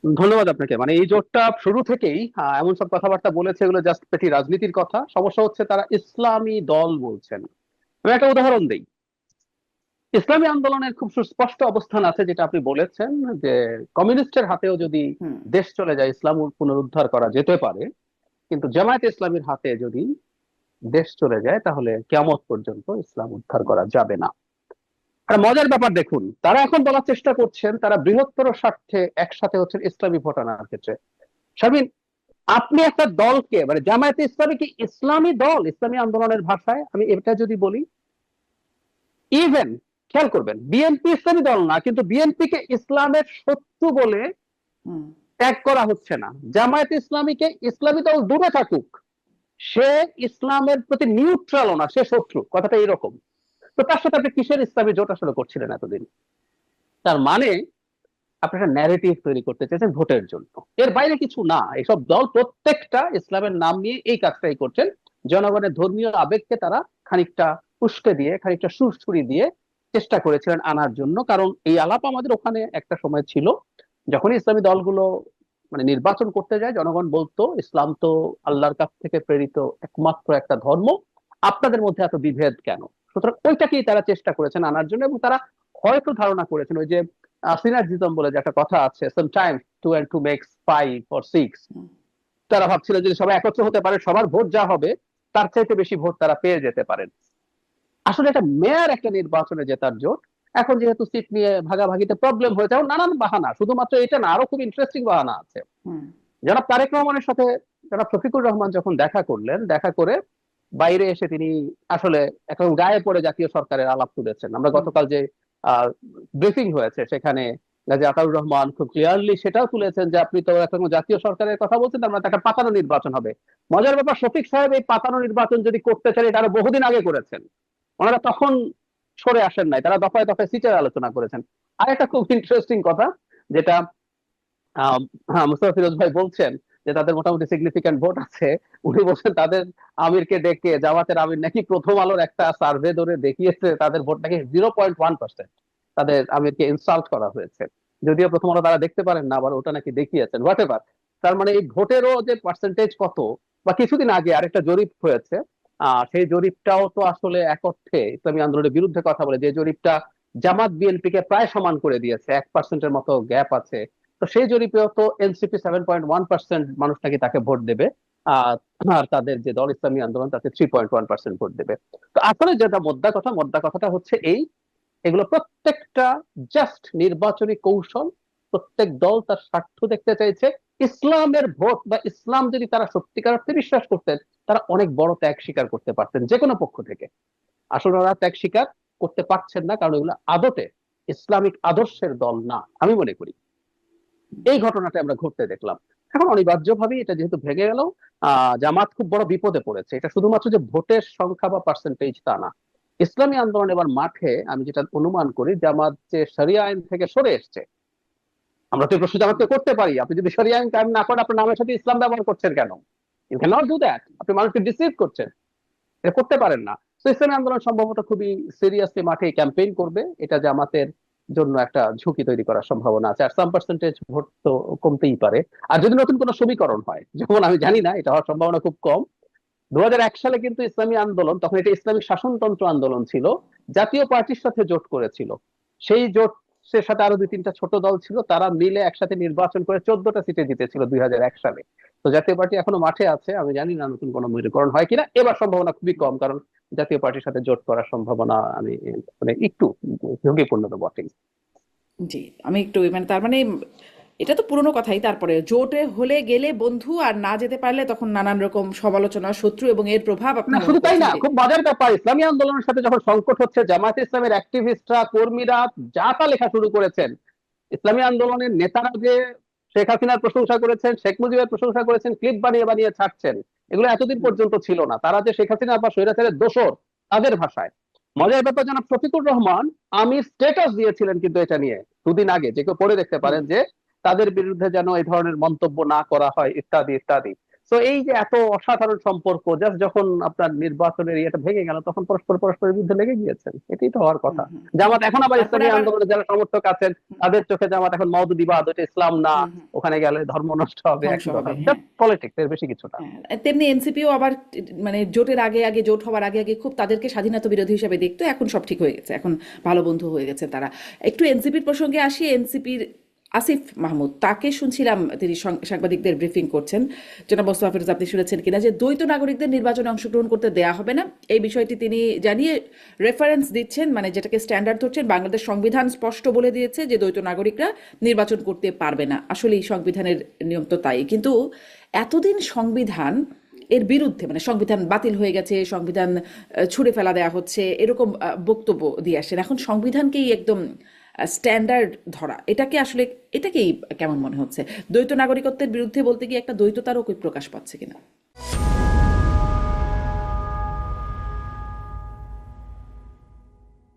ধন্যবাদ আপনাকে। মানে এই জোটটা শুরু থেকেই এমন সব কথাবার্তা বলেছে, এগুলো জাস্ট পেটি রাজনীতির কথা। সমস্যা হচ্ছে তারা ইসলামী দল বলছেন। আমি একটা উদাহরণ দিই। ইসলামী আন্দোলনের খুব সুস্পষ্ট অবস্থান আছে, যেটা আপনি বলেছেন, যে কমিউনিস্টের হাতেও যদি হুম। দেশ চলে যায় ইসলাম পুনরুদ্ধার করা যেতে পারে, কিন্তু জামায়াতে ইসলামীর হাতে যদি দেশ চলে যায় তাহলে কিয়ামত পর্যন্ত ইসলাম উদ্ধার করা যাবে না। আর মজার ব্যাপার দেখুন, তারা এখন বলার চেষ্টা করছেন তারা বৃহত্তর স্বার্থে একসাথে হচ্ছেন ইসলামী ভোট আনার ক্ষেত্রে। শারমিন, আপনি একটা দলকে, মানে জামায়াতে ইসলামী কি ইসলামী দল? ইসলামী আন্দোলনের ভাষায় আমি এটা যদি বলি, ইভেন খেয়াল করবেন, বিএনপি ইসলামী দল না, কিন্তু বিএনপি কে ইসলামের শত্রু বলে হুম। ত্যাগ করা হচ্ছে না। জামায়াতে ইসলামীকে ইসলামী দল দূরে থাকুক, সে ইসলামের প্রতি নিউট্রালও না, সে শত্রু, কথাটা এরকম। তো তার সাথে আপনি কিসের ইসলামী জোট আসলে করছিলেন এতদিন? তার মানে আপনি একটা ন্যারেটিভ তৈরি করতে চেয়েছেন ভোটের জন্য, এর বাইরে কিছু না। এইসব দল প্রত্যেকটা ইসলামের নাম নিয়ে এই কাজটাই করছেন। জনগণের ধর্মীয় আবেগকে তারা খানিকটা উস্কে দিয়ে, খানিকটা সুরসুরি দিয়ে চেষ্টা করেছিলেন আনার জন্য। কারণ এই আলাপ আমাদের ওখানে একটা সময় ছিল, যখন ইসলামী দলগুলো মানে নির্বাচন করতে যায়, জনগণ বলতো ইসলাম তো আল্লাহর কাছ থেকে প্রেরিত একমাত্র একটা ধর্ম, আপনাদের মধ্যে এত বিভেদ কেন? সুতরাং ওইটাকেই তারা চেষ্টা করেছেন আনার জন্য। এবং তারা হয়তো ধারণা করেছেন, ওই যে সিনার্জিজম বলে যে একটা কথা আছে, sometimes two and two makes five or six, hmm. তারা ভাবছিলেন যদি সবাই একত্র হতে পারে, সবার ভোট যা হবে তার চাইতে বেশি ভোট তারা পেয়ে যেতে পারেন। আসলে এটা মেয়র একটা নির্বাচনে জেতার জোট। এখন যেহেতু সিট নিয়ে ভাগাভাগিতে প্রবলেম হয়েছে, এখন নানান বাহানা, শুধুমাত্র এটা না, আরো খুব ইন্টারেস্টিং বাহানা আছে। হুম। জনাব তারেক রহমানের সাথে জনাব শফিকুর রহমান যখন দেখা করলেন, দেখা করে বাইরে এসে তিনি আসলে এখন গায়ে পড়ে জাতীয় সরকারের আলাপ তুলেছেন। আমরা হুম। গতকাল যে ব্রিফিং হয়েছে সেখানে গাজী আতাউর রহমান খুব ক্লিয়ারলি সেটাও তুলেছেন যে আপনি তো এখন জাতীয় সরকারের কথা বলছেন, তার মানে একটা পাতানো নির্বাচন হবে। মজার ব্যাপার, শফিক সাহেব এই পাতানো নির্বাচন যদি করতে চান এটা আরো বহুদিন আগে করেছেন। ওনারা তখন সরে আসেন নাই, তারা দফায় দফায় সিটের আলোচনা করেছেন। আর একটা খুব ইন্টারেস্টিং কথা, যেটা হ্যাঁ মুস্তাফা ফিরোজ ভাই বলছেন যে তাদের মোটামুটি সিগনিফিকেন্ট ভোট আছে। উনি বলছেন তাদের আমিরকে ডেকে, জামাতের আমির নাকি প্রথম আলোর একটা সার্ভে ধরে দেখিয়েছে তাদের ভোট নাকি 0.1%, তাদের আমিরকে ইনসাল্ট করা হয়েছে। যদিও প্রথম আলো তারা দেখতে পারেন না, আবার ওটা নাকি দেখিয়েছেন, হোয়াট এভার। তার মানে এই ভোটেরও যে পার্সেন্টেজ কত, বা কিছুদিন আগে আরেকটা জরিপ হয়েছে, সেই জরিপটাও তো আসলে এক অর্থে ইসলামী আন্দোলনের বিরুদ্ধে কথা বলে। যে জরিপটা জামাত বিএনপি কে প্রায় সমান করে দিয়েছে, 1%-এর মতো গ্যাপ আছে। তো সেই জরিপেও তো এনসিপি 7.1% মানুষ নাকি তাকে ভোট দেবে, আর আর তাদের যে দল ইসলামী আন্দোলন তাতে 3.1% ভোট দেবে। তো আসলে যেটা মোদ্দা কথাটা হচ্ছে এই, এগুলো প্রত্যেকটা জাস্ট নির্বাচনী কৌশল। প্রত্যেক দল তার স্বার্থ দেখতে চাইছে। ইসলামের ভোট বা ইসলাম যদি তারা সত্যিকার অর্থে বিশ্বাস করতেন, তারা অনেক বড় ত্যাগ স্বীকার করতে পারতেন যে কোনো পক্ষ থেকে। আসলে ওরা ত্যাগ স্বীকার করতে পারছেন না, কারণ এগুলো আদতে ইসলামিক আদর্শের দল না, আমি মনে করি। এই ঘটনাটা আমরা ঘটতে দেখলাম। এখন অনিবার্যভাবেই এটা যেহেতু ভেঙে গেল, জামাত খুব বড় বিপদে পড়েছে। এটা শুধুমাত্র যে ভোটের সংখ্যা বা পার্সেন্টেজ তা না। ইসলামী আন্দোলন এবার মাঠে, আমি যেটা অনুমান করি, জামাত যে শরিয়া আইন থেকে সরে এসছে। আমরা তো প্রশ্ন জামাতকে করতে পারি, আপনি যদি শরিয়া আইন কায়েম না করেন, আপনার নামের সাথে ইসলাম ব্যবহার করছেন কেন? You can not do that. আপনি মানুষকে ডিসিভ করছেন, এটা করতে পারেন না। তো ইসলামী আন্দোলন সম্ভবত খুবই সিরিয়াসলি মাঠে ক্যাম্পেইন করবে। এটা জামাতের জন্য একটা ঝুঁকি তৈরি করার সম্ভাবনা আছে। আর সাম পার্সেন্টেজ ভোট তো কমতেই পারে। আর যদি নতুন কোনো সমীকরণ হয়, যেমন আমি জানি না, এটা হওয়ার সম্ভাবনা খুব কম। 2001 সালে কিন্তু ইসলামী আন্দোলন, তখন এটা ইসলামিক শাসনতন্ত্র আন্দোলন ছিল, জাতীয় পার্টির সাথে জোট করেছিল। সেই জোটের সাথে আরো দুই তিনটা ছোট দল ছিল, তারা মিলে একসাথে নির্বাচন করে 14টা সিটে জিতেছিল 2001 সালে। তো জাতীয় পার্টি এখনো মাঠে আছে। আমি জানি না নতুন কোনো মেরুকরণ হয় কিনা, এবার সম্ভাবনা খুবই কম, কারণ জাতীয় পার্টির সাথে জোট করার সম্ভাবনা আমি মানে একটু ঝুঁকিপূর্ণ তো বটেই। জি। আমি একটু মানে তার মানে এটা তো পুরনো কথাই, তারপরে জোটে হলে গেলে বন্ধু, আর না যেতে পারলে তখন নানান রকম সমালোচনা, শত্রু, এবং এর প্রভাব আপনি না মনে শুধু তাই করছেন না, যে। খুব মজার ব্যাপার, ইসলামী আন্দোলনের সাথে যখন সংকট হচ্ছে, জামায়াতে ইসলামের অ্যাক্টিভিস্টরা, কর্মীরা যা তা লেখা শুরু করেছেন। ইসলামী আন্দোলনের নেতারা যে শেখ হাসিনার প্রশংসা করেছেন, শেখ মুজিবের প্রশংসা করেছেন, ক্লিপ বানিয়ে বানিয়ে ছাড়ছেন, এগুলো এতদিন হুম। পর্যন্ত ছিল না। তারা যে শেখ হাসিনা বা স্বৈরাচারের দোসর, তাদের ভাষায়। মজার ব্যাপার, জনাব শফিকুর রহমান আমি স্ট্যাটাস দিয়েছিলেন কিন্তু এটা নিয়ে দুদিন আগে, যে কেউ পড়ে দেখতে হুম। পারেন, যে তাদের বিরুদ্ধে যেন এই ধরনের মন্তব্য না করা হয় ইত্যাদি ইত্যাদি। তো এই যে এত অসাধারণ সম্পর্ক, জাস্ট যখন আপনার নির্বাচনের ইয়েটা ভেঙে গেল তখন পরস্পর পরস্পরের বিরুদ্ধে লেগে গিয়েছেন, এটাই তো হওয়ার হুম কথা। হুম হুম। জামাত এখন আবার তারপরে ইসলামী আবার আন্দোলনের যারা সমর্থক আছেন হুম তাদের চোখে জামাত এখন মওদুদিবাদ, ওটা ইসলাম না, হুম হুম, ওখানে গেলে ধর্ম নষ্ট হবে, ধ্বংস একই কথা, হবে, হ্যাঁ। জাস্ট পলিটিক্স, এর বেশি কিছু না। হ্যাঁ, তেমনি এনসিপিও আবার মানে জোটের আগে আগে, জোট হওয়ার আগে আগে খুব তাদেরকে স্বাধীনতা বিরোধী হিসেবে দেখতো, এখন সব ঠিক হয়ে গেছে, এখন ভালো বন্ধু হয়ে গেছে তারা। একটু এনসিপির প্রসঙ্গে আসি। এনসিপির আসিফ মাহমুদ, তাকে শুনছিলাম তিনি সাংবাদিকদের ব্রিফিং করছেন। জনাব মোস্তফা ফিরোজ, আপনি শুনেছেন কিনা যে দ্বৈত নাগরিকদের নির্বাচনে অংশগ্রহণ করতে দেয়া হবে না, এই বিষয়টি তিনি জানিয়ে রেফারেন্স দিচ্ছেন, মানে যেটাকে স্ট্যান্ডার্ড ধরছেন। বাংলাদেশ সংবিধান স্পষ্ট বলে দিয়েছে যে দ্বৈত নাগরিকরা নির্বাচন করতে পারবে না। আসলে এই সংবিধানের নিয়ম তো তাই, কিন্তু এতদিন সংবিধান এর বিরুদ্ধে, মানে সংবিধান বাতিল হয়ে গেছে, সংবিধান ছুঁড়ে ফেলা দেওয়া হচ্ছে, এরকম বক্তব্য দিয়ে আসেন। এখন সংবিধানকেই একদম স্ট্যান্ডার্ড ধরা, এটাকে আসলে এটাকেই কেমন মনে হচ্ছে? দ্বৈত নাগরিকত্বের বিরুদ্ধে বলতে গিয়ে একটা দ্বৈততারও প্রকাশ পাচ্ছে কিনা?